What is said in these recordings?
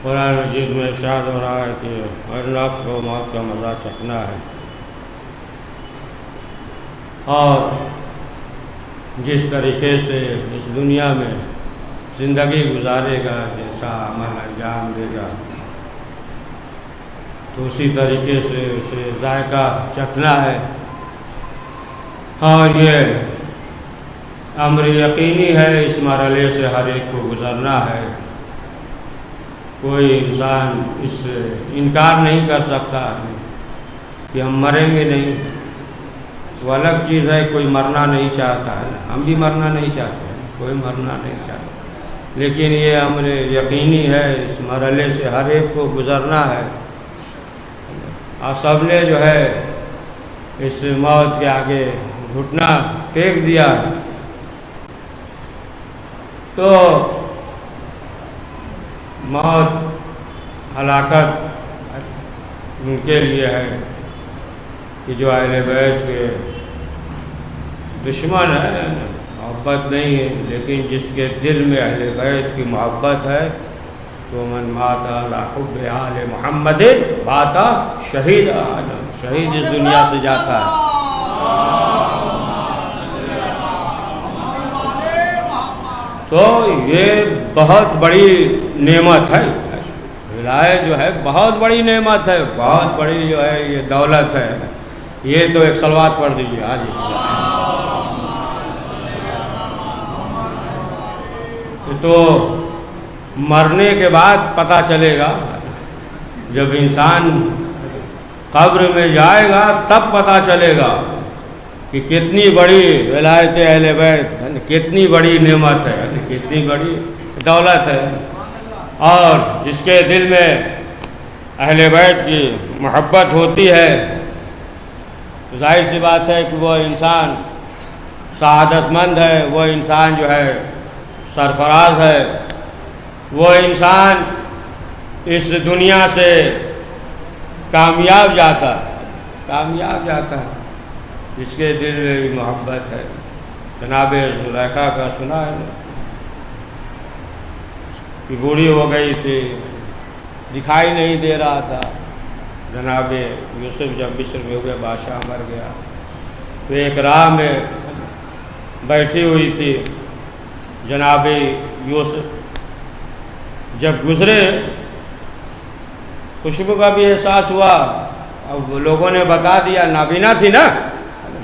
قرآن مجید میں ارشاد ہو رہا ہے کہ ہر نفس کو موت کا مزہ چکھنا ہے، اور جس طریقے سے اس دنیا میں زندگی گزارے گا، جیسا عمل انجام دے گا، تو اسی طریقے سے اسے ذائقہ چکھنا ہے۔ اور یہ امر یقینی ہے، اس مرحلے سے ہر ایک کو گزرنا ہے۔ کوئی انسان اس سے انکار نہیں کر سکتا کہ ہم مریں گے نہیں، وہ الگ چیز ہے، کوئی مرنا نہیں چاہتا ہے، ہم بھی مرنا نہیں چاہتے ہیں، کوئی مرنا نہیں چاہتا، لیکن یہ امر یقینی ہے، اس مرحلے سے ہر ایک کو گزرنا ہے۔ اور سب نے جو ہے اس موت کے آگے گھٹنا ٹیک دیا ہے، تو موت ہلاکت ان کے لیے ہے کہ جو اہل بیت کے دشمن ہے، محبت نہیں ہے، لیکن جس کے دل میں اہل بیت کی محبت ہے، تو من مات علی حب آل محمد مات شہید، شہید اس دنیا سے جاتا ہے۔ تو یہ بہت بڑی نعمت ہے، ولایت جو ہے بہت بڑی نعمت ہے، بہت بڑی جو ہے یہ دولت ہے۔ یہ تو ایک صلوات پڑھ دیجیے آج تو مرنے کے بعد پتہ چلے گا، جب انسان قبر میں جائے گا تب پتہ چلے گا کہ کتنی بڑی ولایت اہل بیت، کتنی بڑی نعمت ہے، کتنی بڑی دولت ہے۔ اور جس کے دل میں اہل بیت کی محبت ہوتی ہے تو ظاہر سی بات ہے کہ وہ انسان سعادت مند ہے، وہ انسان جو ہے سرفراز ہے، وہ انسان اس دنیا سے کامیاب جاتا ہے، جس کے دل میں بھی محبت ہے۔ جناب زلیخا کا سنا ہے کہ بوڑھی ہو گئی تھی، دکھائی نہیں دے رہا تھا۔ جناب یوسف جب مصر میں ہوئے، بادشاہ مر گیا، تو ایک راہ میں بیٹھی ہوئی تھی۔ جناب یوسف جب گزرے، خوشبو کا بھی احساس ہوا، اب لوگوں نے بتا دیا، نابینا تھی نا،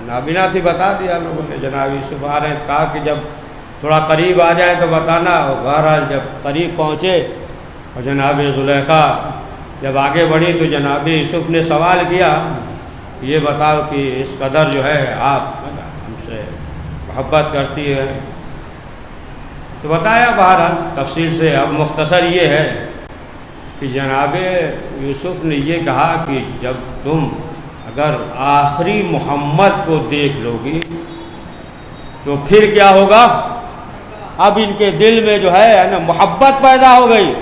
نابینا تھی، بتا دیا لوگوں نے جناب یوسف آ رہے ہیں، کہا کہ جب تھوڑا قریب آ جائیں تو بتانا۔ بہرحال جب قریب پہنچے اور جناب زلیخا جب آگے بڑھی تو جناب یوسف نے سوال کیا، یہ بتاؤ کہ اس قدر جو ہے آپ ہم سے محبت کرتی ہے؟ تو بتایا بہرحال تفصیل سے۔ اب مختصر یہ ہے کہ جناب یوسف نے یہ کہا کہ جب تم اگر آخری محمد کو دیکھ لو گی تو پھر کیا ہوگا؟ اب ان کے دل میں جو ہے نا محبت پیدا ہو گئی،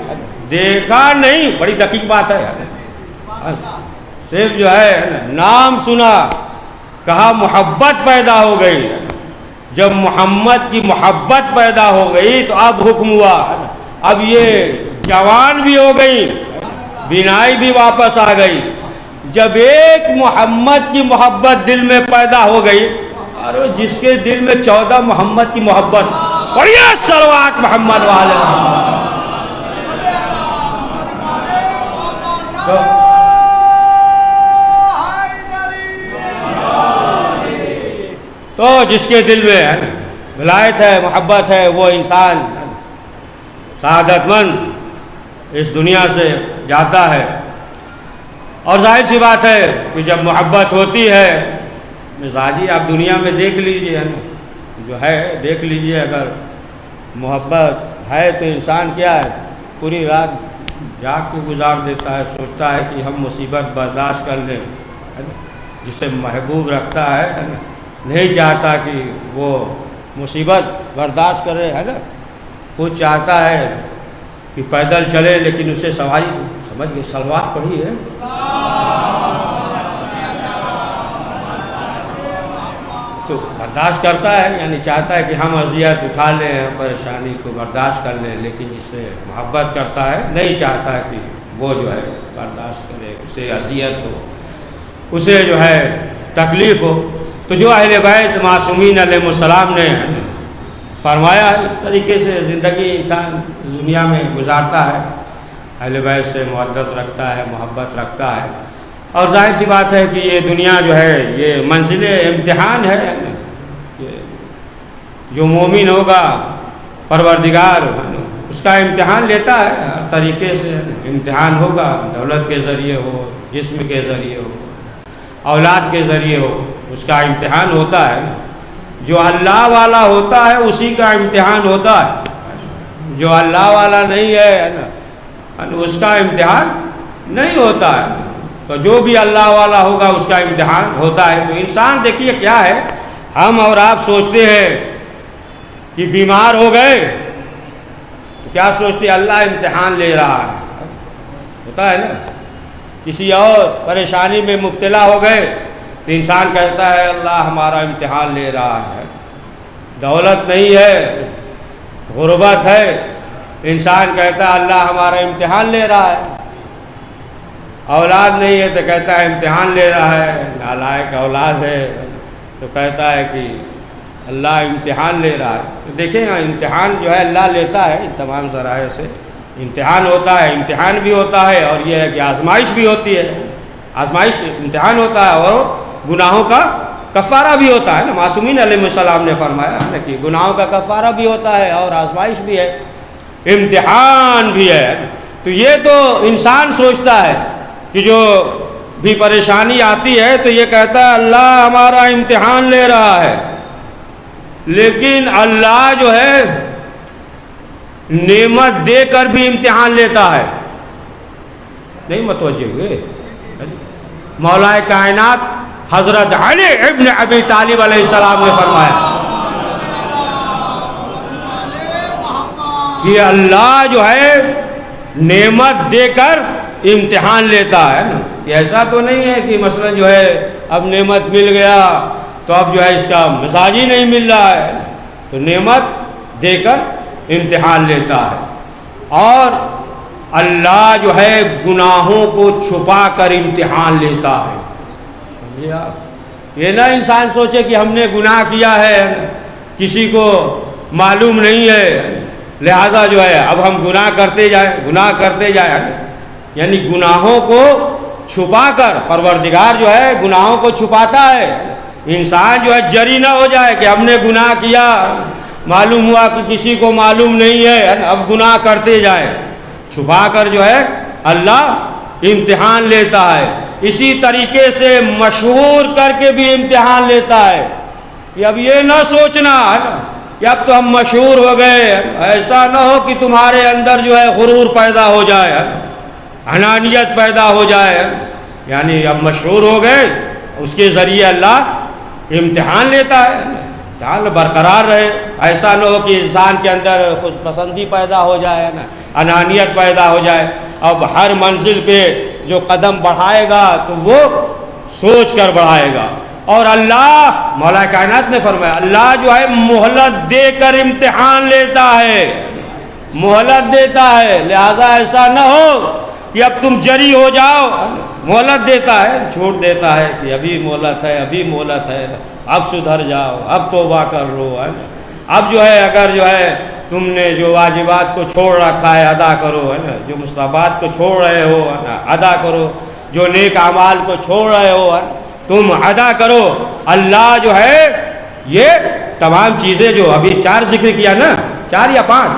دیکھا نہیں، بڑی دقیق بات ہے، صرف جو ہے نام سنا، کہا محبت پیدا ہو گئی۔ جب محمد کی محبت پیدا ہو گئی تو اب حکم ہوا، اب یہ جوان بھی ہو گئی، بینائی بھی واپس آ گئی۔ جب ایک محمد کی محبت دل میں پیدا ہو گئی، اور جس کے دل میں 14 محمد کی محبت، بڑھیا صلوات محمد والے تو جس کے دل میں ولایت ہے، محبت ہے، وہ انسان سعادت مند اس دنیا سے جاتا ہے۔ اور ظاہر سی بات ہے کہ جب محبت ہوتی ہے، مزاجی آپ دنیا میں دیکھ لیجئے، جو ہے دیکھ لیجئے، اگر محبت ہے تو انسان کیا ہے، پوری رات جاگ کے گزار دیتا ہے، سوچتا ہے کہ ہم مصیبت برداشت کر لیں، جسے محبوب رکھتا ہے نا، نہیں چاہتا کہ وہ مصیبت برداشت کرے، ہے نا، خود چاہتا ہے کہ پیدل چلے، لیکن اسے سواری سمجھ گئے سلوات پڑھی ہے، تو برداشت کرتا ہے، یعنی چاہتا ہے کہ ہم اذیت اٹھا لیں، پریشانی کو برداشت کر لیں، لیکن جس سے محبت کرتا ہے نہیں چاہتا ہے کہ وہ جو ہے برداشت کرے، اسے اذیت ہو، اسے جو ہے تکلیف ہو۔ تو جو اہل بیت معصومین علیہ السلام نے فرمایا اس طریقے سے زندگی انسان دنیا میں گزارتا ہے، اہل بیت سے محبت رکھتا ہے، محبت رکھتا ہے، اور ظاہر سی بات ہے کہ یہ دنیا جو ہے یہ منزل امتحان ہے، جو مومن ہوگا پروردگار اس کا امتحان لیتا ہے، ہر طریقے سے امتحان ہوگا، دولت کے ذریعے ہو، جسم کے ذریعے ہو، اولاد کے ذریعے ہو، اس کا امتحان ہوتا ہے۔ جو اللہ والا ہوتا ہے اسی کا امتحان ہوتا ہے، جو اللہ والا نہیں ہے نا اس کا امتحان نہیں ہوتا ہے۔ تو جو بھی اللہ والا ہوگا اس کا امتحان ہوتا ہے۔ تو انسان دیکھیے کیا ہے، ہم اور آپ سوچتے ہیں کہ بیمار ہو گئے تو کیا سوچتے ہیں اللہ امتحان لے رہا ہے، ہوتا ہے نا، کسی اور پریشانی میں مبتلا ہو گئے تو انسان کہتا ہے اللہ ہمارا امتحان لے رہا ہے۔ دولت نہیں ہے، غربت ہے، انسان کہتا ہے اللہ ہمارا امتحان لے رہا ہے۔ اولاد نہیں ہے تو کہتا ہے امتحان لے رہا ہے، نالائق اولاد ہے تو کہتا ہے کہ اللہ امتحان لے رہا ہے۔ تو دیکھیں امتحان جو ہے اللہ لیتا ہے ان تمام ذرائع سے، امتحان ہوتا ہے، امتحان بھی ہوتا ہے، اور یہ ہے کہ آزمائش بھی ہوتی ہے، آزمائش امتحان ہوتا ہے، اور گناہوں کا کفارہ بھی ہوتا ہے نا، معصومین علیہ السلام نے فرمایا نا کہ گناہوں کا کفارہ بھی ہوتا ہے اور آزمائش بھی ہے، امتحان بھی ہے۔ تو یہ تو انسان سوچتا ہے کہ جو بھی پریشانی آتی ہے تو یہ کہتا ہے اللہ ہمارا امتحان لے رہا ہے، لیکن اللہ جو ہے نعمت دے کر بھی امتحان لیتا ہے۔ نہیں متوجہ ہوئے؟ مولا کائنات حضرت علی ابن ابی طالب علیہ السلام نے فرمایا کہ اللہ جو ہے نعمت دے کر امتحان لیتا ہے نا، ایسا تو نہیں ہے کہ مثلا جو ہے اب نعمت مل گیا تو اب جو ہے اس کا مزاج ہی نہیں مل رہا ہے، تو نعمت دے کر امتحان لیتا ہے۔ اور اللہ جو ہے گناہوں کو چھپا کر امتحان لیتا ہے، سمجھے آپ؟ یہ نہ انسان سوچے کہ ہم نے گناہ کیا ہے کسی کو معلوم نہیں ہے لہذا جو ہے اب ہم گناہ کرتے جائیں، یعنی گناہوں کو چھپا کر پروردگار جو ہے گناہوں کو چھپاتا ہے، انسان جو ہے جری نہ ہو جائے کہ ہم نے گناہ کیا، معلوم ہوا کہ کسی کو معلوم نہیں ہے اب گناہ کرتے جائیں، چھپا کر جو ہے اللہ امتحان لیتا ہے۔ اسی طریقے سے مشہور کر کے بھی امتحان لیتا ہے کہ اب یہ نہ سوچنا ہے نا کہ اب تو ہم مشہور ہو گئے، ایسا نہ ہو کہ تمہارے اندر جو ہے غرور پیدا ہو جائے، انانیت پیدا ہو جائے، یعنی اب مشہور ہو گئے اس کے ذریعے اللہ امتحان لیتا ہے، امتحان برقرار رہے، ایسا نہ ہو کہ انسان کے اندر خود پسندی پیدا ہو جائے نا، انانیت پیدا ہو جائے۔ اب ہر منزل پہ جو قدم بڑھائے گا تو وہ سوچ کر بڑھائے گا، اور اللہ مولا کائنات نے فرمایا اللہ جو ہے مہلت دے کر امتحان لیتا ہے، مہلت دیتا ہے، لہذا ایسا نہ ہو کہ اب تم جری ہو جاؤ، مہلت دیتا ہے، چھوٹ دیتا ہے کہ ابھی مہلت ہے، ابھی مہلت ہے، اب سدھر جاؤ، اب توبہ کر لو، اب جو ہے اگر جو ہے تم نے جو واجبات کو چھوڑ رکھا ہے ادا کرو، ہے نا، جو مستحبات کو چھوڑ رہے ہو ہے نا ادا کرو، جو نیک اعمال کو چھوڑ رہے ہو ہے تم ادا کرو۔ اللہ جو ہے یہ تمام چیزیں جو ابھی 4 ذکر کیا نا، 4 یا 5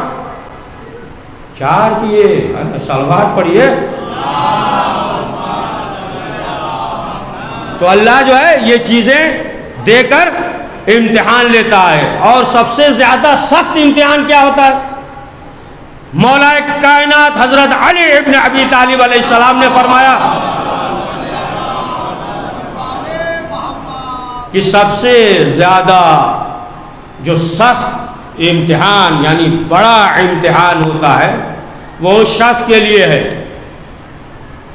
4 کیے، صلوات پڑھیے، تو اللہ جو ہے یہ چیزیں دے کر امتحان لیتا ہے۔ اور سب سے زیادہ سخت امتحان کیا ہوتا ہے؟ مولا کائنات حضرت علی ابن ابی طالب علیہ السلام نے فرمایا کہ سب سے زیادہ جو سخت امتحان یعنی بڑا امتحان ہوتا ہے وہ اس شخص کے لیے ہے.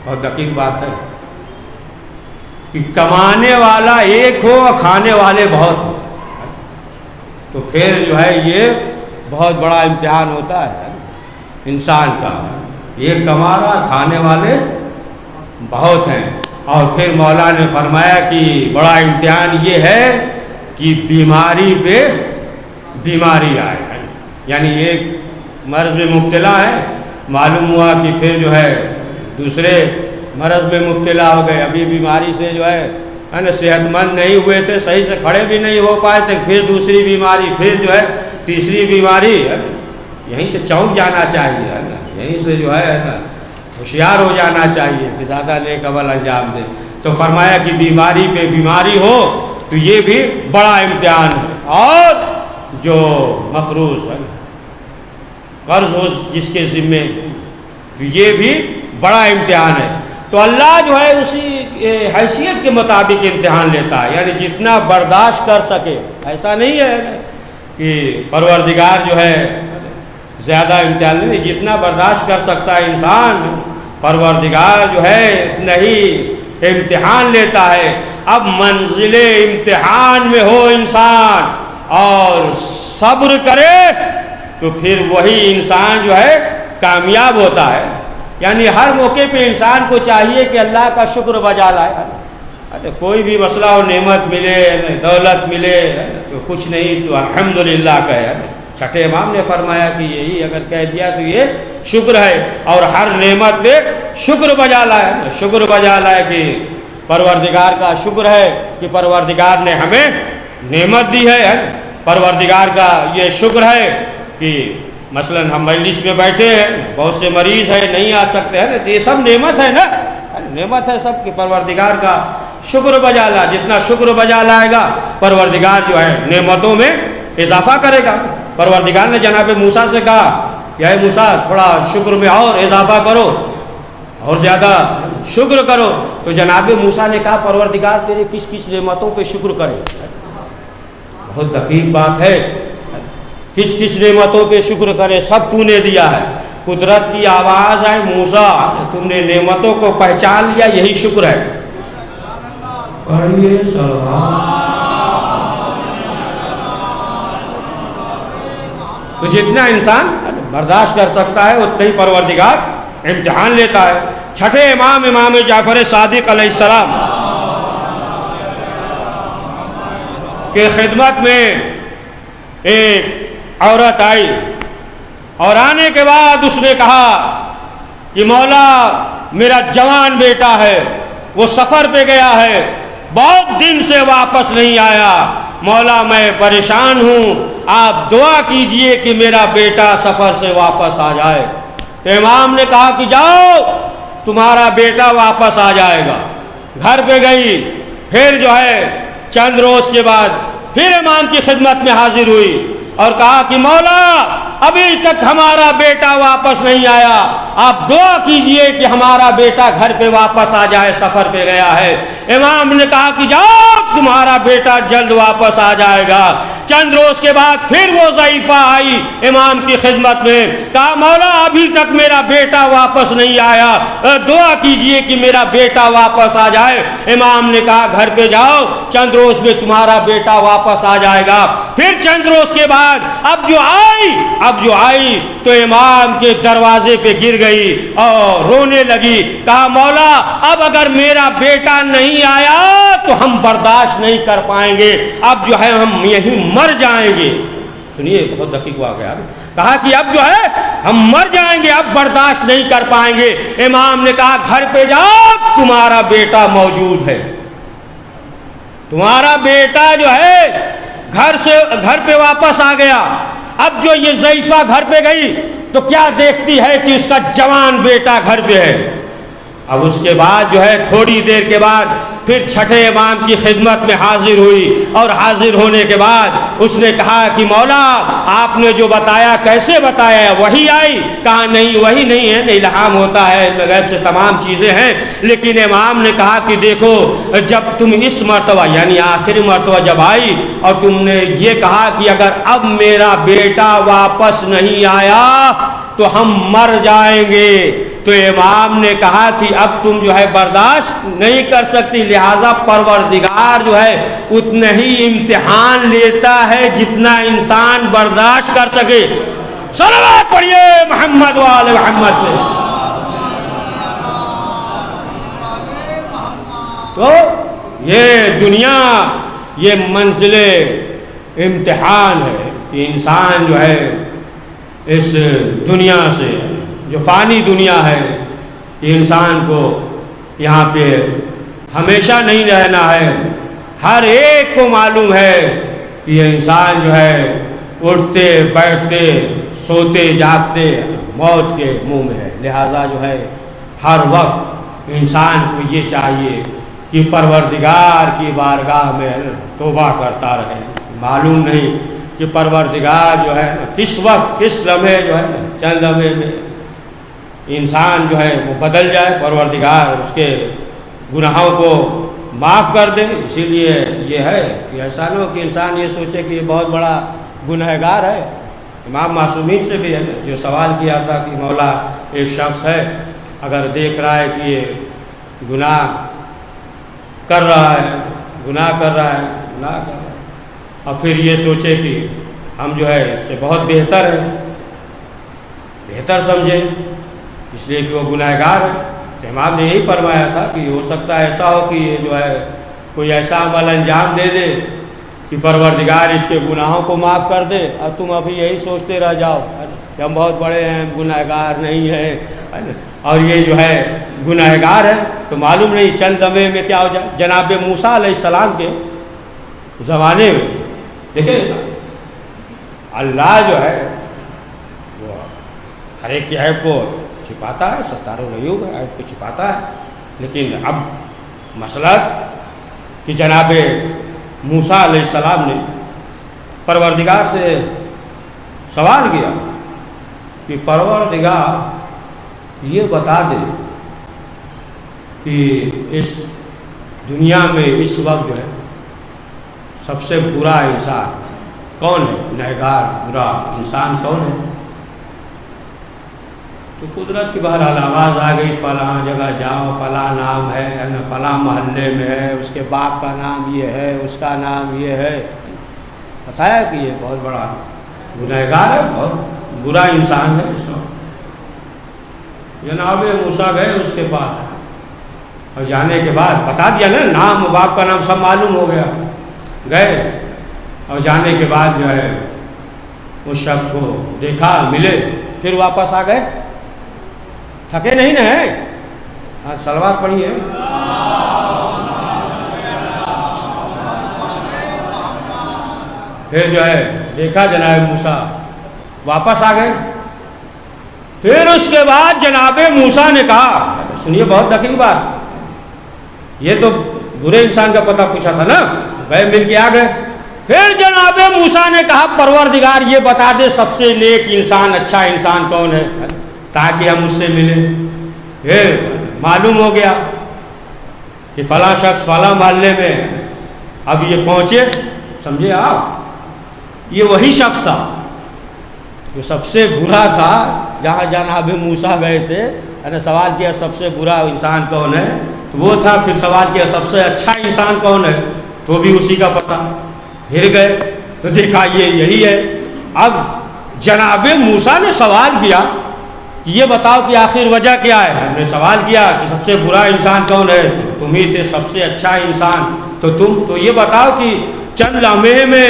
بہت دقیق بات ہے کہ کمانے والا ایک ہو اور کھانے والے بہت ہو، تو پھر جو ہے یہ بہت بڑا امتحان ہوتا ہے انسان کا. ایک کما رہا، کھانے والے بہت ہیں. اور پھر مولا نے فرمایا کہ بڑا امتحان یہ ہے کہ بیماری پہ بیماری آئے، یعنی ایک مرض میں مبتلا ہے، معلوم ہوا کہ پھر جو ہے دوسرے مرض میں مبتلا ہو گئے. ابھی بیماری سے جو ہے نا صحت مند نہیں ہوئے تھے، صحیح سے کھڑے بھی نہیں ہو پائے تھے، پھر دوسری بیماری، پھر جو ہے تیسری بیماری. یہیں سے چونک جانا چاہیے ہے نا، یہیں سے جو ہے نا ہوشیار ہو جانا چاہیے کہ زیادہ نیک عمل انجام دے. تو فرمایا کہ بیماری پہ بیماری ہو تو یہ بھی بڑا امتحان ہے. اور جو مخروص ہے، قرض ہو جس کے ذمے، تو یہ بھی بڑا امتحان ہے. تو اللہ جو ہے اسی حیثیت کے مطابق امتحان لیتا ہے، یعنی جتنا برداشت کر سکے. ایسا نہیں ہے کہ پروردگار جو ہے زیادہ امتحان نہیں، جتنا برداشت کر سکتا ہے انسان، پروردگار جو ہے اتنا ہی امتحان لیتا ہے. اب منزل امتحان میں ہو انسان اور صبر کرے تو پھر وہی انسان جو ہے کامیاب ہوتا ہے. یعنی ہر موقع پہ انسان کو چاہیے کہ اللہ کا شکر بجا لائے. کوئی بھی مسئلہ اور نعمت ملے، دولت ملے تو کچھ نہیں تو الحمدللہ کہے. چھٹے امام نے فرمایا کہ یہی اگر کہہ دیا تو یہ شکر ہے. اور ہر نعمت پہ شکر بجا لائے، شکر بجا لائے کہ پروردگار کا شکر ہے کہ پروردگار نے ہمیں نعمت دی ہے. پروردگار کا یہ شکر ہے کہ مثلا ہم مجلس میں بیٹھے ہیں، بہت سے مریض ہیں نہیں آ سکتے ہیں، تو یہ سب نعمت ہے نا، نعمت ہے سب کہ پروردگار کا شکر بجا لا. جتنا شکر بجا لائے گا پروردگار جو ہے نعمتوں میں اضافہ کرے گا. پروردگار نے جناب موسیٰ سے کہا کہ اے موسیٰ تھوڑا شکر میں اور اضافہ کرو، اور زیادہ شکر کرو. تو جناب موسیٰ نے کہا پروردگار تیرے کس کس نعمتوں پہ شکر کرے. بہت دقیق بات ہے، کس کس نعمتوں پہ شکر کرے، سب تو نے دیا ہے. قدرت کی آواز آئے موسیٰ تم نے نعمتوں کو پہچان لیا، یہی شکر ہے. پڑھیے سلام. تو جتنا انسان برداشت کر سکتا ہے اتنا ہی پروردگار امتحان لیتا ہے. چھٹے امام امام جعفر صادق علیہ السلام کے خدمت میں ایک عورت آئی، اور آنے کے بعد اس نے کہا کہ مولا میرا جوان بیٹا ہے، وہ سفر پہ گیا ہے، بہت دن سے واپس نہیں آیا، مولا میں پریشان ہوں، آپ دعا کیجئے کہ میرا بیٹا سفر سے واپس آ جائے. تو امام نے کہا کہ جاؤ تمہارا بیٹا واپس آ جائے گا. گھر پہ گئی، پھر جو ہے چند روز کے بعد پھر امام کی خدمت میں حاضر ہوئی اور کہا کہ مولا ابھی تک ہمارا بیٹا واپس نہیں آیا، آپ دعا کیجئے کہ ہمارا بیٹا گھر پہ واپس آ جائے، سفر پہ گیا ہے. امام نے کہا کہ جاؤ تمہارا بیٹا جلد واپس آ جائے گا. چند روز کے بعد پھر وہ ضعیفہ آئی امام کی خدمت میں، کہا مولا ابھی تک میرا بیٹا واپس نہیں آیا، دعا کیجئے کہ میرا بیٹا واپس آ جائے. امام نے کہا گھر پہ جاؤ، چند روز میں تمہارا بیٹا واپس آ جائے گا. پھر چند روز کے بعد اب جو آئی تو امام کے دروازے پہ گر گئی اور رونے لگی. کہا مولا اب اگر میرا بیٹا نہیں آیا تو ہم برداشت نہیں کر پائیں گے، اب جو ہے ہم یہیں مر جائیں گے. سنیے بہت دقیق واقعہ. کہا کہ اب جو ہے ہم مر جائیں گے، اب برداشت نہیں کر پائیں گے. امام نے کہا گھر پہ جاؤ تمہارا بیٹا موجود ہے. تمہارا بیٹا جو ہے گھر پہ واپس آ گیا. اب جو یہ ضعیفہ گھر پہ گئی تو کیا دیکھتی ہے کہ اس کا جوان بیٹا گھر پہ ہے. اب اس کے بعد جو ہے تھوڑی دیر کے بعد پھر چھٹے امام کی خدمت میں حاضر ہوئی اور حاضر ہونے کے بعد اس نے کہا کہ مولا آپ نے جو بتایا کیسے بتایا ہے؟ وحی آئی؟ کہا نہیں وحی نہیں ہے، الہام ہوتا ہے، غیب سے تمام چیزیں ہیں۔ لیکن امام نے کہا کہ دیکھو جب تم اس مرتبہ یعنی آخری مرتبہ جب آئی اور تم نے یہ کہا کہ اگر اب میرا بیٹا واپس نہیں آیا تو ہم مر جائیں گے، تو امام نے کہا کہ اب تم جو ہے برداشت نہیں کر سکتی، لہٰذا پروردگار جو ہے اتنا ہی امتحان لیتا ہے جتنا انسان برداشت کر سکے۔ صلوات پڑھیے محمد وآل محمد پہ۔ تو یہ دنیا یہ منزل امتحان ہے کہ انسان جو ہے اس دنیا سے جو فانی دنیا ہے کہ انسان کو یہاں پہ ہمیشہ نہیں رہنا ہے۔ ہر ایک کو معلوم ہے کہ یہ انسان جو ہے اٹھتے بیٹھتے سوتے جاگتے موت کے منہ میں ہے، لہٰذا جو ہے ہر وقت انسان کو یہ چاہیے کہ پروردگار کی بارگاہ میں توبہ کرتا رہے۔ معلوم نہیں کہ پروردگار جو ہے کس وقت کس لمحے جو ہے چند لمحے میں انسان جو ہے وہ بدل جائے، پروردگار اس کے گناہوں کو معاف کر دے۔ اسی لیے یہ ہے کہ ایسا نہ ہو کہ انسان یہ سوچے کہ یہ بہت بڑا گنہگار ہے۔ امام معصومین سے بھی ہے جو سوال کیا تھا کہ مولا ایک شخص ہے اگر دیکھ رہا ہے کہ یہ گناہ کر رہا ہے گناہ کر رہا ہے اور پھر یہ سوچے کہ ہم جو ہے اس سے بہت بہتر ہیں، بہتر سمجھے اس لیے کہ وہ گنہگار ہے، تو امام نے یہی فرمایا تھا کہ ہو سکتا ہے ایسا ہو کہ یہ جو ہے کوئی ایسا عمل انجام دے دے کہ پروردگار اس کے گناہوں کو معاف کر دے اور تم ابھی یہی سوچتے رہ جاؤ کہ ہم بہت بڑے ہیں، گنہگار نہیں ہیں، اور یہ جو ہے گنہگار ہے تو معلوم نہیں چند لمحے میں کیا ہو جائے۔ جناب موسیٰ علیہ السلام کے زمانے میں دیکھیں اللہ جو ہے وہ ہر ایک کی عیب کو چھپاتا ہے، ستار الغیوب ہے، عیب کو چھپاتا ہے، لیکن اب مسئلہ کہ جناب موسیٰ علیہ السلام نے پروردگار سے سوال کیا کہ پروردگار یہ بتا دے کہ اس دنیا میں اس وقت جو ہے سب سے برا انسان کون ہے، گنہگار برا انسان کون ہے؟ تو قدرت کی بہرحال آواز آ گئی فلاں جگہ جاؤ، فلاں نام ہے، فلاں محلے میں ہے، اس کے باپ کا نام یہ ہے، اس کا نام یہ ہے، بتایا کہ یہ بہت بڑا گنہگار ہے، بہت برا انسان ہے۔ اس وقت جناب موسیٰ گئے اس کے پاس اور جانے کے بعد بتا دیا نا، نام باپ کا نام سب معلوم ہو گیا، گئے اور جانے کے بعد جو ہے اس شخص کو دیکھا، ملے، پھر واپس آ گئے، تھکے نہیں نا ہے، صلوات پڑھیے۔ پھر جو ہے دیکھا جناب موسیٰ واپس آ گئے، پھر اس کے بعد جناب موسیٰ نے کہا، سنیے بہت دقیق بات، یہ تو برے انسان کا پتہ پوچھا تھا نا، گئے مل کے آ گئے، پھر جناب موسیٰ نے کہا پروردگار یہ بتا دے سب سے نیک انسان اچھا انسان کون ہے تاکہ ہم اس سے ملیں۔ پھر معلوم ہو گیا کہ فلاں شخص فلاں محلے میں، اب یہ پہنچے، سمجھے آپ، یہ وہی شخص تھا جو سب سے برا تھا، جہاں جناب موسیٰ گئے تھے، نے سوال کیا سب سے برا انسان کون ہے تو وہ تھا، پھر سوال کیا سب سے اچھا انسان کون ہے تو بھی اسی کا پتہ، پھر گئے تو دیکھا یہی ہے۔ اب جناب موسیٰ نے سوال کیا کہ یہ بتاؤ کہ آخر وجہ کیا ہے؟ ہم نے سوال کیا کہ سب سے برا انسان کون ہے تو تم ہی تھے سب سے اچھا انسان، تو تم تو یہ بتاؤ کہ چند لمحے میں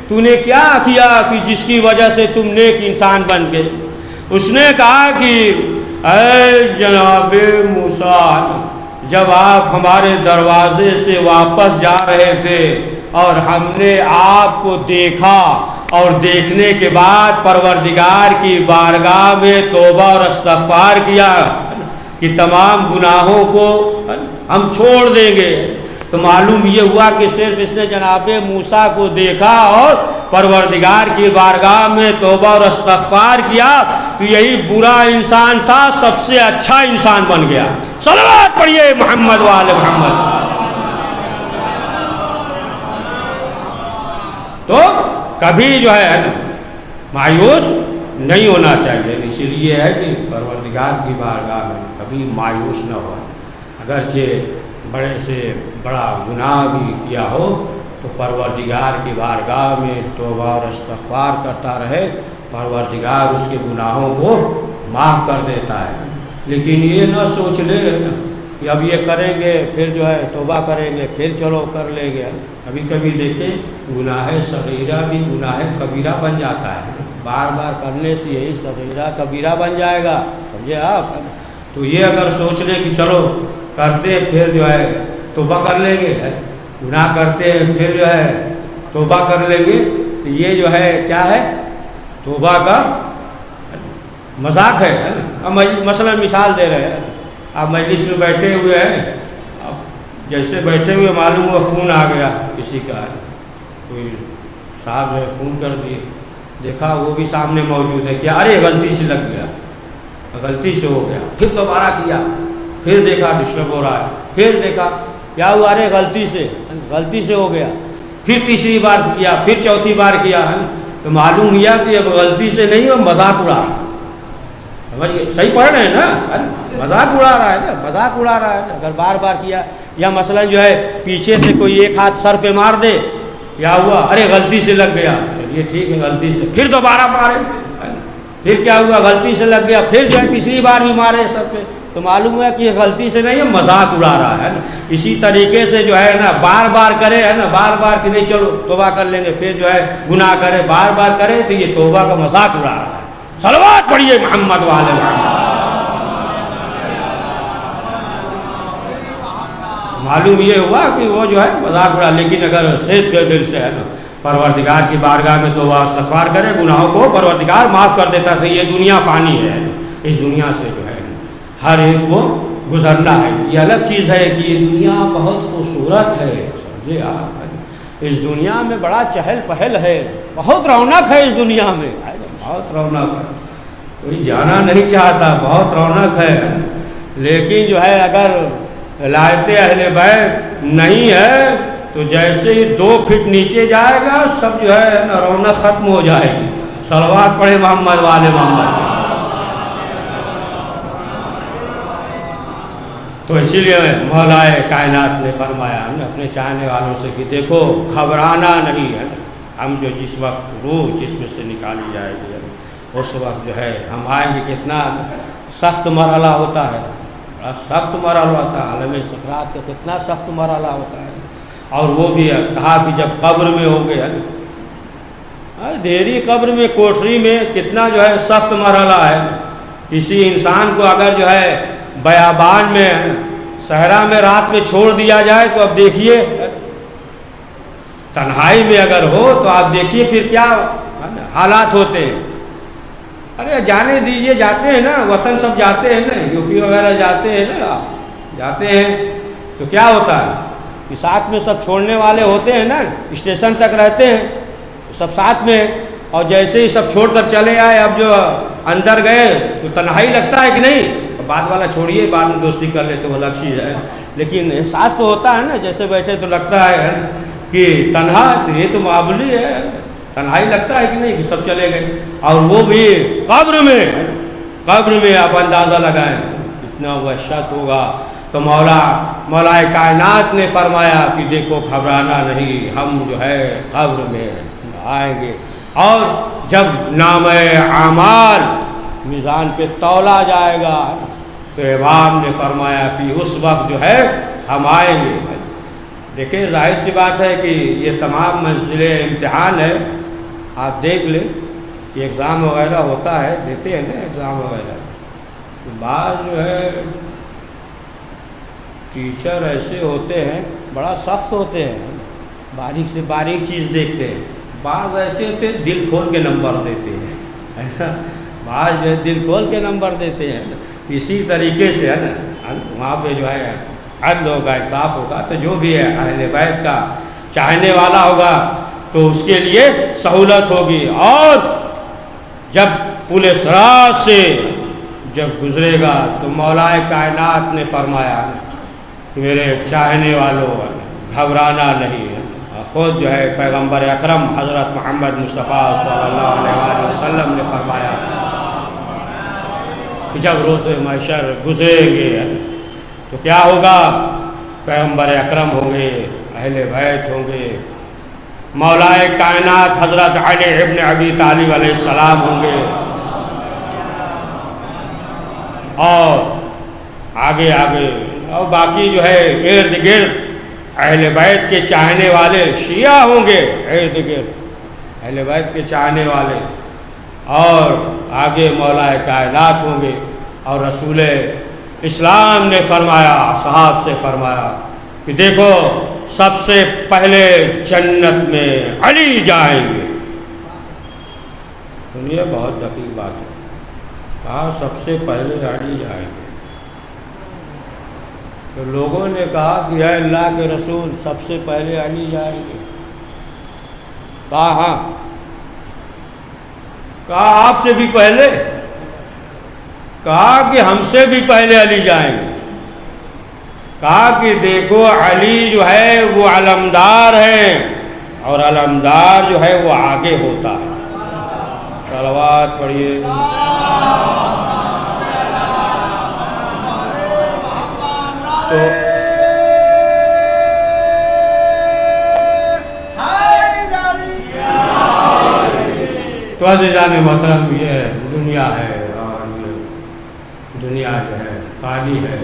تو نے کیا کیا کہ جس کی وجہ سے تم نیک انسان بن گئے؟ اس نے کہا کہ اے جناب موسیٰ، جب آپ ہمارے دروازے سے واپس جا رہے تھے اور ہم نے آپ کو دیکھا اور دیکھنے کے بعد پروردگار کی بارگاہ میں توبہ اور استغفار کیا کہ تمام گناہوں کو ہم چھوڑ دیں گے، تو معلوم یہ ہوا کہ صرف اس نے جناب موسیٰ کو دیکھا اور پروردگار کی بارگاہ میں توبہ اور استغفار کیا تو یہی برا انسان تھا سب سے اچھا انسان بن گیا۔ صلوات پڑھیے محمد و آل محمد۔ تو کبھی جو ہے مایوس نہیں ہونا چاہیے، اسی لیے ہے کہ پروردگار کی بارگاہ میں کبھی مایوس نہ ہو، اگرچہ بڑے سے بڑا گناہ بھی کیا ہو تو پروردگار کی بارگاہ میں توبہ اور استغفار کرتا رہے، پروردگار اس کے گناہوں کو معاف کر دیتا ہے۔ لیکن یہ نہ سوچ لے کہ اب یہ کریں گے پھر جو ہے توبہ کریں گے پھر چلو کر لیں گے۔ کبھی کبھی دیکھیں گناہ صغیرہ بھی گناہ کبیرہ بن جاتا ہے، بار بار کرنے سے یہی صغیرہ کبیرہ بن جائے گا، سمجھے آپ؟ تو یہ اگر سوچ لیں کہ چلو کرتے پھر جو ہے توبہ کر لیں گے، گناہ کرتے پھر جو ہے توبہ کر لیں گے، تو یہ جو ہے کیا ہے؟ توبہ کا مذاق ہے۔ اب مثلا مثال دے رہے ہیں، آپ مجلس میں بیٹھے ہوئے ہیں، اب جیسے بیٹھے ہوئے معلوم ہوا فون آ گیا کسی کا، کوئی صاحب ہے فون کر دیے، دیکھا وہ بھی سامنے موجود ہے، کیا ارے غلطی سے لگ گیا، غلطی سے ہو گیا، پھر دوبارہ کیا، پھر دیکھا ڈسٹرب ہو رہا ہے، پھر دیکھا کیا ہوا، ارے غلطی سے ہو گیا، پھر تیسری بار کیا، پھر چوتھی بار کیا، تو معلوم ہوا کہ اب غلطی سے نہیں، وہ مذاق اڑا رہا ہے۔ صحیح پڑھ رہے ہیں نا، مذاق اڑا رہا ہے نا، مذاق اڑا رہا ہے نا۔ اگر بار بار کیا، یا مثلا جو ہے پیچھے سے کوئی ایک ہاتھ سر پہ مار دے، کیا ہوا، ارے غلطی سے لگ گیا، چلیے ٹھیک ہے غلطی سے، پھر دوبارہ مارے، پھر کیا ہوا غلطی سے لگ گیا، پھر جو ہے تیسری بار بھی مارے سر پہ، تو معلوم ہوا کہ یہ غلطی سے نہیں ہے، مذاق اڑا رہا ہے نا۔ اسی طریقے سے جو ہے نا بار بار کرے ہے نا، بار بار کہ نہیں چلو توبہ کر لیں گے، پھر جو ہے گناہ کرے بار بار کرے، تو یہ توبہ کا مذاق اڑا رہا ہے۔ صلوات پڑھیے محمد والے محمد۔ معلوم یہ ہوا کہ وہ جو ہے مذاق اڑا، لیکن اگر صحت کے دل سے ہے نا پروردگار کی بارگاہ میں توبہ استغفار کرے، گناہوں کو پروردگار معاف کر دیتا ہے۔ یہ دنیا فانی ہے، اس دنیا سے جو ہے ہر ایک کو گزرنا ہے۔ یہ الگ چیز ہے کہ یہ دنیا بہت خوبصورت ہے، سمجھے آپ، اس دنیا میں بڑا چہل پہل ہے، بہت رونق ہے اس دنیا میں، بہت رونق ہے، کوئی جانا نہیں چاہتا، بہت رونق ہے۔ لیکن جو ہے اگر ولایت اہل بیت نہیں ہے تو جیسے ہی 2 فٹ نیچے جائے گا سب جو ہے نا رونق ختم ہو جائے گی۔ صلوات پڑھے محمد والے محمد۔ تو اسی لیے مولا کائنات نے فرمایا اپنے چاہنے والوں سے کہ دیکھو گھبرانا نہیں ہے، ہم جو جس وقت روح جسم سے نکالی جائے گی اس وقت جو ہے ہم آئیں گے، کتنا سخت مرحلہ ہوتا ہے، بڑا سخت مرحلہ ہوتا ہے، عالم سکرات کا کتنا سخت مرحلہ ہوتا ہے۔ اور وہ بھی کہا کہ جب قبر میں ہو گئے، دھیری قبر میں کوٹری میں کتنا جو ہے سخت مرحلہ ہے۔ کسی انسان کو اگر جو ہے بیابان میں صحرا میں رات میں چھوڑ دیا جائے تو اب دیکھیے تنہائی میں اگر ہو تو آپ دیکھیے پھر کیا حالات ہوتے ہیں۔ ارے جانے دیجئے، جاتے ہیں نا وطن، سب جاتے ہیں نا، یو پی وغیرہ جاتے ہیں نا، جاتے ہیں تو کیا ہوتا ہے کہ ساتھ میں سب چھوڑنے والے ہوتے ہیں نا، اسٹیشن تک رہتے ہیں سب ساتھ میں، اور جیسے ہی سب چھوڑ کر چلے آئے اب جو اندر گئے تو تنہائی لگتا ہے کہ نہیں؟ بعد والا چھوڑیے، بعد میں دوستی کر لے تو وہ الگ چیز ہے، لیکن احساس تو ہوتا ہے نا، جیسے بیٹھے تو لگتا ہے کہ تنہا، یہ تو معمولی ہے، تنہائی لگتا ہے کہ نہیں کہ سب چلے گئے۔ اور وہ بھی قبر میں آپ اندازہ لگائیں کتنا وحشت ہوگا۔ تو مولا کائنات نے فرمایا کہ دیکھو گھبرانا نہیں، ہم جو ہے قبر میں آئیں گے، اور جب نامہ اعمال میزان پہ تولا جائے گا تو امام نے فرمایا کہ اس وقت جو ہے ہم آئیں گے۔ دیکھیں ظاہر سی بات ہے کہ یہ تمام منزل امتحان ہے، آپ دیکھ لیں کہ ایگزام وغیرہ ہوتا ہے، دیتے ہیں نا ایگزام وغیرہ، بعض جو ہے ٹیچر ایسے ہوتے ہیں بڑا سخت ہوتے ہیں، باریک سے باریک چیز دیکھتے ہیں، بعض ایسے ہوتے ہیں دل کھول کے نمبر دیتے ہیں، ہے نا، بعض جو ہے دل کھول کے نمبر دیتے ہیں۔ اسی طریقے سے ہے نا وہاں پہ جو ہے عدل ہوگا، انصاف ہوگا، تو جو بھی ہے اہل بیت کا چاہنے والا ہوگا تو اس کے لیے سہولت ہوگی۔ اور جب پل صراط سے جب گزرے گا تو مولا کائنات نے فرمایا کہ میرے چاہنے والوں گھبرانا نہیں ہے۔ خود جو ہے پیغمبر اکرم حضرت محمد مصطفیٰ صلی اللہ علیہ وسلم نے فرمایا کہ جب روز محشر گزریں گے تو کیا ہوگا؟ پیغمبر اکرم ہوں گے، اہل بیت ہوں گے، مولا کائنات حضرت علی ابن ابی طالب علیہ السلام ہوں گے، اور آگے آگے اور باقی جو ہے ارد گرد اہل بیت کے چاہنے والے شیعہ ہوں گے، ارد گرد اہل بیت کے چاہنے والے، اور آگے مولا کائنات ہوں گے۔ اور رسول اسلام نے فرمایا، اصحاب سے فرمایا کہ دیکھو سب سے پہلے جنت میں علی جائیں گے۔ سنیے، بہت دقیق بات ہے، کہا سب سے پہلے علی جائیں گے۔ تو لوگوں نے کہا کہ اے اللہ کے رسول سب سے پہلے علی جائیں گے؟ کہا ہاں۔ کہا آپ سے بھی پہلے؟ کہا کہ ہم سے بھی پہلے علی جائیں گے۔ کہا کہ دیکھو علی جو ہے وہ علمدار ہے، اور علمدار جو ہے وہ آگے ہوتا ہے۔ صلوات پڑھیے۔ تو عزیزان محترم، یہ دنیا ہے، اور دنیا جو ہے فانی ہے،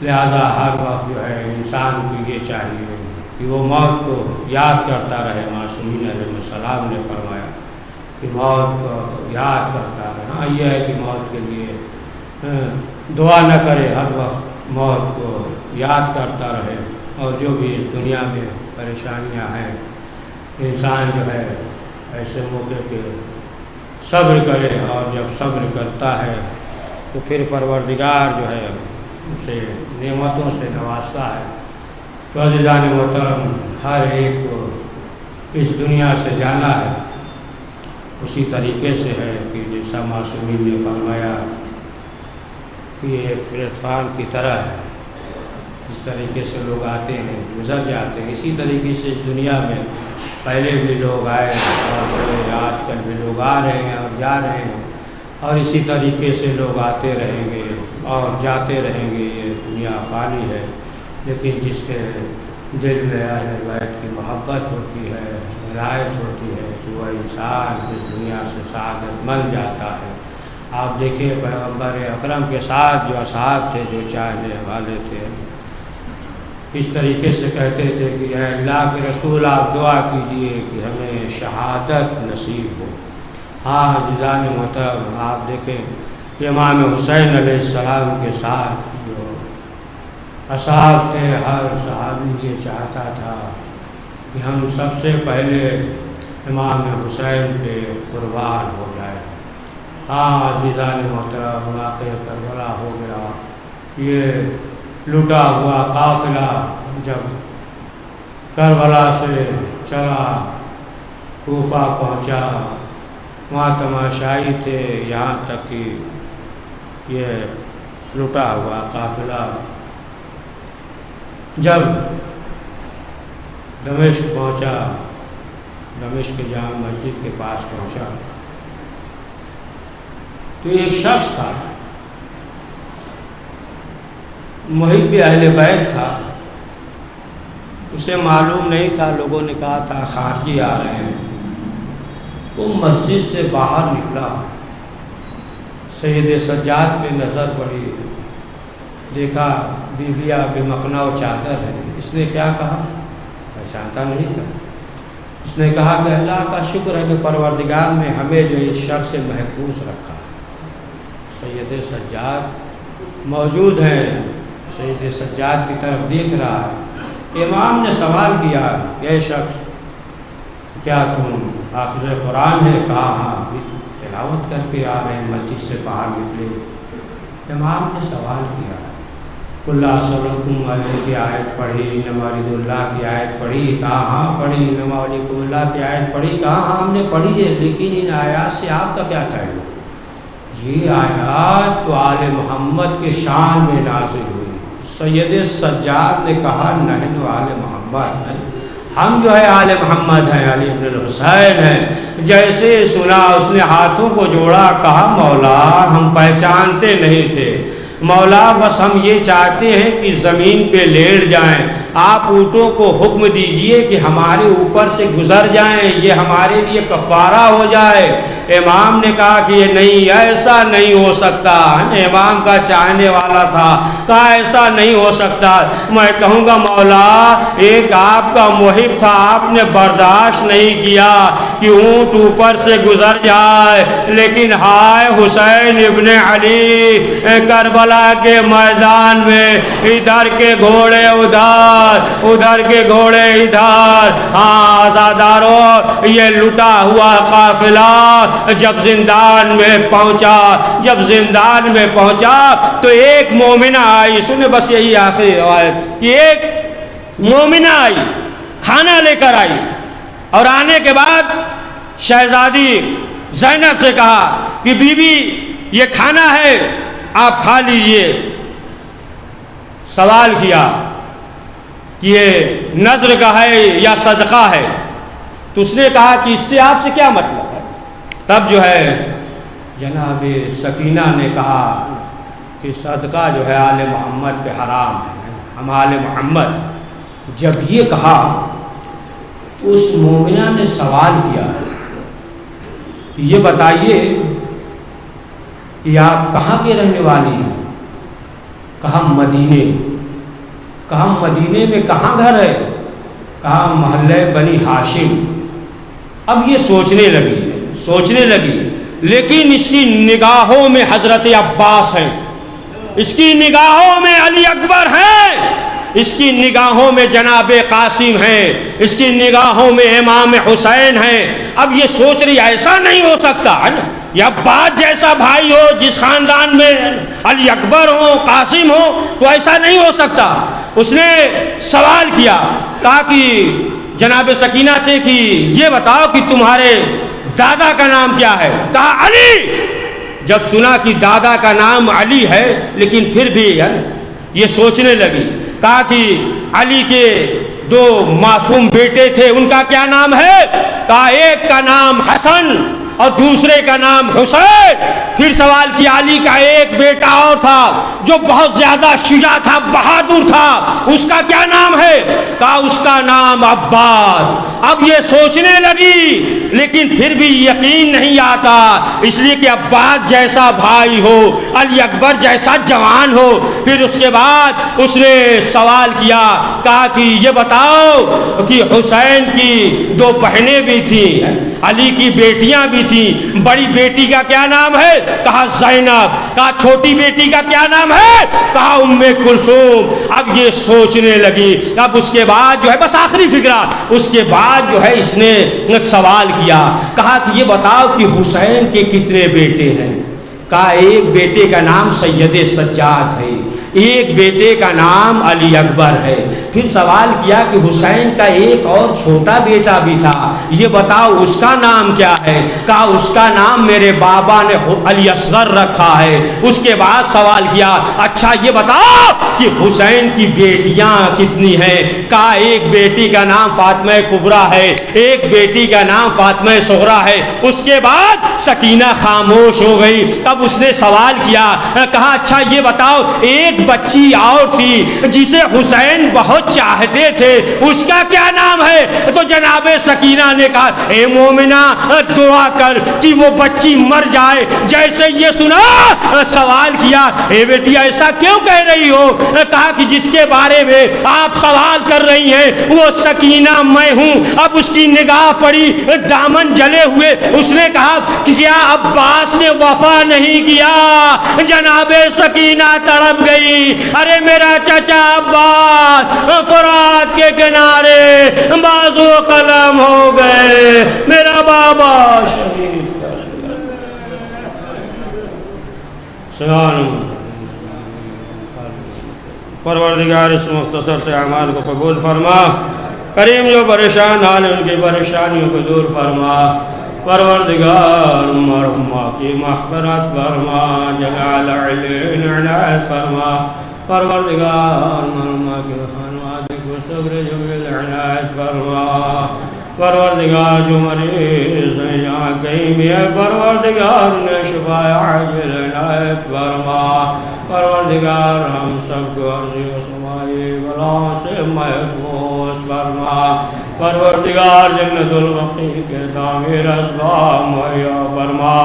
لہذا ہر وقت جو ہے انسان کو یہ چاہیے کہ وہ موت کو یاد کرتا رہے۔ معصومین علیہ السلام نے فرمایا کہ موت کو یاد کرتا رہے۔ ہاں یہ ہے کہ موت کے لیے دعا نہ کرے، ہر وقت موت کو یاد کرتا رہے، اور جو بھی اس دنیا میں پریشانیاں ہیں انسان جو ہے ایسے موقع پہ صبر کرے، اور جب صبر کرتا ہے تو پھر پروردگار جو ہے اسے نعمتوں سے نوازتا ہے۔ تو عزیزان محترم، ہر ایک کو اس دنیا سے جانا ہے، اسی طریقے سے ہے کہ جیسا معصومین نے فرمایا کہ یہ ایک پلیٹ فارم کی طرح ہے، اس طریقے سے لوگ آتے ہیں گزر جاتے ہیں۔ اسی طریقے سے اس دنیا میں پہلے بھی لوگ آئے اور آج کل بھی لوگ آ رہے ہیں اور جا رہے ہیں، اور اسی طریقے سے لوگ آتے رہیں گے اور جاتے رہیں گے۔ یہ دنیا فانی ہے، لیکن جس کے دل میں اہل بیت کی محبت ہوتی ہے، ولایت ہوتی ہے، تو وہ انسان اس دنیا سے سعادت مند جاتا ہے۔ آپ دیکھیں پیغمبر اکرم کے ساتھ جو اصحاب تھے، جو چاہنے والے تھے، اس طریقے سے کہتے تھے کہ اے اللہ کے رسول آپ دعا کیجئے کہ ہمیں شہادت نصیب ہو۔ ہاں عزیزان محترم، آپ دیکھیں کہ امام حسین علیہ السلام کے ساتھ جو اصحاب تھے، ہر صحابی یہ چاہتا تھا کہ ہم سب سے پہلے امام حسین پہ قربان ہو جائے۔ ہاں عزیزان محترم، واقعہ کربلا ہو گیا۔ یہ لٹا ہوا قافلہ جب کربلا سے چلا، کوفہ پہنچا، وہاں تماشائی تھے، یہاں تک کہ یہ لٹا ہوا قافلہ جب دمشق پہنچا، دمشق جامع مسجد کے پاس پہنچا، تو ایک شخص تھا، محب اہل بیت تھا، اسے معلوم نہیں تھا، لوگوں نے کہا تھا خارجی آ رہے ہیں۔ وہ مسجد سے باہر نکلا، سید سجاد پہ نظر پڑی، دیکھا بیویا بے مقنع و چادر ہے۔ اس نے کیا کہا؟ پہچانتا نہیں تھا۔ اس نے کہا کہ اللہ کا شکر ہے کہ پروردگار نے ہمیں جو اس شر سے محفوظ رکھا۔ سید سجاد موجود ہیں، سید سجاد کی طرف دیکھ رہا ہے۔ امام نے سوال کیا، اے شخص کیا تم حافظ قرآن ہے؟ کہا ہاں، تلاوت کر کے آ رہے ہیں، مسجد سے باہر نکلے۔ امام نے سوال کیا کل اسلکم علیہ کی آیت پڑھی، نوارد اللہ کی آیت پڑھی، کہا ہاں پڑھی، نوارد اللہ کی آیت پڑھی، کہا ہاں ہم نے پڑھی ہے، لیکن ان آیات سے آپ کا کیا تعلق؟ یہ آیات تو آل محمد کے شان میں نازل ہوئی۔ سید سجاد نے کہا نحن آل محمد، ہم جو ہے آل محمد ہیں، علی بن الحسین ہیں۔ جیسے سنا اس نے ہاتھوں کو جوڑا، کہا مولا ہم پہچانتے نہیں تھے، مولا بس ہم یہ چاہتے ہیں کہ زمین پہ لیٹ جائیں، آپ اونٹوں کو حکم دیجئے کہ ہمارے اوپر سے گزر جائیں، یہ ہمارے لیے کفارہ ہو جائے۔ امام نے کہا کہ یہ نہیں، ایسا نہیں ہو سکتا۔ امام کا چاہنے والا تھا، کہا ایسا نہیں ہو سکتا، میں کہوں گا مولا ایک آپ کا محب تھا، آپ نے برداشت نہیں کیا کہ اونٹ اوپر سے گزر جائے، لیکن ہائے حسین ابن علی کربلا کے میدان میں، ادھر کے گھوڑے ادھر، ادھر کے گھوڑے ادھر، ہاں آزادارو یہ لٹا ہوا قافلہ جب زندان میں پہنچا، جب زندان میں پہنچا تو ایک مومنہ آئی، سنے بس یہی آخری روایت، کہ ایک مومنہ آئی، کھانا لے کر آئی، اور آنے کے بعد شہزادی زینب سے کہا کہ بی بی یہ کھانا ہے آپ کھا لیجئے۔ سوال کیا کہ یہ نذر کا ہے یا صدقہ ہے، تو اس نے کہا کہ اس سے آپ سے کیا مطلب ہے؟ تب جو ہے جناب سکینہ نے کہا کہ صدقہ جو ہے آل محمد پہ حرام ہے، ہم آل محمد۔ جب یہ کہا تو اس مومنہ نے سوال کیا کہ یہ بتائیے کہ آپ کہاں کے رہنے والی ہیں؟ کہا مدینے۔ کہا مدینے میں کہاں گھر ہے؟ کہا محلہ بنی ہاشم۔ اب یہ سوچنے لگی، لیکن اس کی نگاہوں میں حضرت عباس ہیں، اس کی نگاہوں میں علی اکبر ہیں، اس کی نگاہوں میں جناب قاسم ہیں، اس کی نگاہوں میں امام حسین ہیں۔ اب یہ سوچ رہی ایسا نہیں ہو سکتا ہے نا، یہ عباس جیسا بھائی ہو جس خاندان میں علی اکبر ہو، قاسم ہو، تو ایسا نہیں ہو سکتا۔ اس نے سوال کیا، کہا کہ جناب سکینہ سے کہ یہ بتاؤ کہ تمہارے دادا کا نام کیا ہے؟ کہا علی۔ جب سنا کہ دادا کا نام علی ہے، لیکن پھر بھی یہ سوچنے لگی، کہا کہ علی کے دو معصوم بیٹے تھے، ان کا کیا نام ہے؟ کہا ایک کا نام حسن اور دوسرے کا نام حسین۔ پھر سوال کیا علی کا ایک بیٹا اور تھا جو بہت زیادہ شجاع تھا، بہادر تھا، اس کا کیا نام ہے؟ کہا اس کا نام عباس۔ اب یہ سوچنے لگی، لیکن پھر بھی یقین نہیں آتا، اس لیے کہ عباس جیسا بھائی ہو، علی اکبر جیسا جوان ہو۔ پھر اس کے بعد اس نے سوال کیا، کہا کہ یہ بتاؤ کہ حسین کی دو بہنیں بھی تھیں، علی کی بیٹیاں بھی تھیں، بڑی بیٹی کا کیا نام ہے؟ کہا زینب۔ کہا چھوٹی بیٹی کا کیا نام ہے؟ کہا ام کلثوم۔ اب یہ سوچنے لگی، اب اس کے بعد جو ہے بس آخری فکرہ، اس کے بعد جو ہے اس نے سوال کیا، کہا کہ یہ بتاؤ کہ حسین کے کتنے بیٹے ہیں؟ کہا ایک بیٹے کا نام سید سجاد ہے، ایک بیٹے کا نام علی اکبر ہے۔ پھر سوال کیا کہ حسین کا ایک اور چھوٹا بیٹا بھی تھا، یہ بتاؤ اس کا نام کیا ہے؟ کہا اس کا نام میرے بابا نے علی اصغر رکھا ہے۔ اس کے بعد سوال کیا اچھا یہ بتاؤ کہ حسین کی بیٹیاں کتنی ہیں؟ کہا ایک بیٹی کا نام فاطمہ کبریٰ ہے، ایک بیٹی کا نام فاطمہ صغریٰ ہے۔ اس کے بعد سکینہ خاموش ہو گئی۔ اب اس نے سوال کیا، کہا اچھا یہ بتاؤ ایک بچی اور تھی جسے حسین بہت چاہتے تھے، اس کا کیا نام ہے؟ تو جناب سکینہ نے کہا اے مومنہ دعا کر کہ وہ بچی مر جائے۔ جیسے یہ سنا سوال کیا اے بیٹی ایسا کیوں کہہ رہی ہو؟ کہا کہ جس کے بارے میں آپ سوال کر رہی ہیں وہ سکینہ میں ہوں۔ اب اس کی نگاہ پڑی دامن جلے ہوئے، اس نے کہا کہ کیا عباس نے وفا نہیں کیا؟ جناب سکینہ تڑپ گئی، ارے میرا چچا عباس فرات کے کنارے بازو قلم ہو گئے، میرا بابا شہید کر گیا۔ پروردگار اس مختصر سے اعمال کو قبول فرما، کریم جو پریشان حال ان کی پریشانیوں کو دور فرما، پروردگار مرحوما کی مغفرت فرما، جلال علین عنایت فرما، پروردگار مرحوما کے خانوادے کو صبر جمیل عنایت فرما، پروردگار جو مریض ہیں یہاں کہیں بھی ہے پروردگار انہیں شفا عاجل عنایت فرما، پروردگار ہم سب کو عرضی و سمائی بلاؤں سے محفوظ فرما، پروردگار جنت البقیع کے تعمیر اسباب مہیا فرما،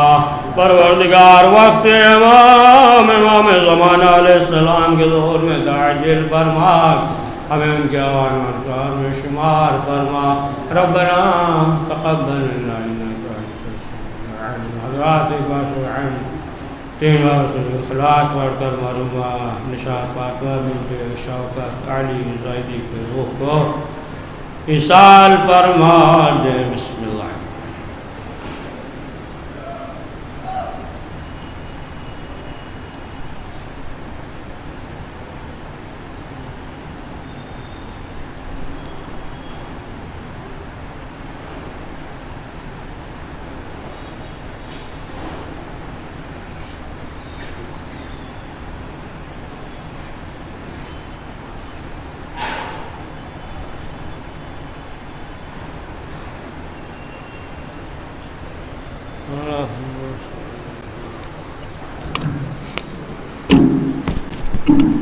پروردگار وقت امام زمانہ علیہ السلام کے ظہور میں تعجیل فرما، ہمیں ان کے آوان انصار میں شمار فرما، ربنا تقبل منا انک انت السمیع العلیم۔ حضرات ایک بار سبحان 3 بار اخلاص پڑھ کر مرحومہ نشاط فاطمہ بنت شوکت علی زیدی کے روح کو ایصال فرما دے۔ بسم اللہ۔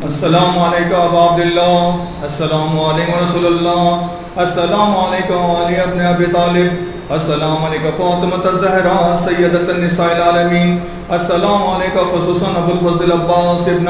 السلام علیکم ابا عبداللہ، السلام علیکم رسول اللہ، السلام علیکم علی ابن ابی طالب، السلام علیکم فاطمہ الزہرا سیدۃ النساء العالمین، السلام علیکم خصوصاً ابو الفضل عباس ابن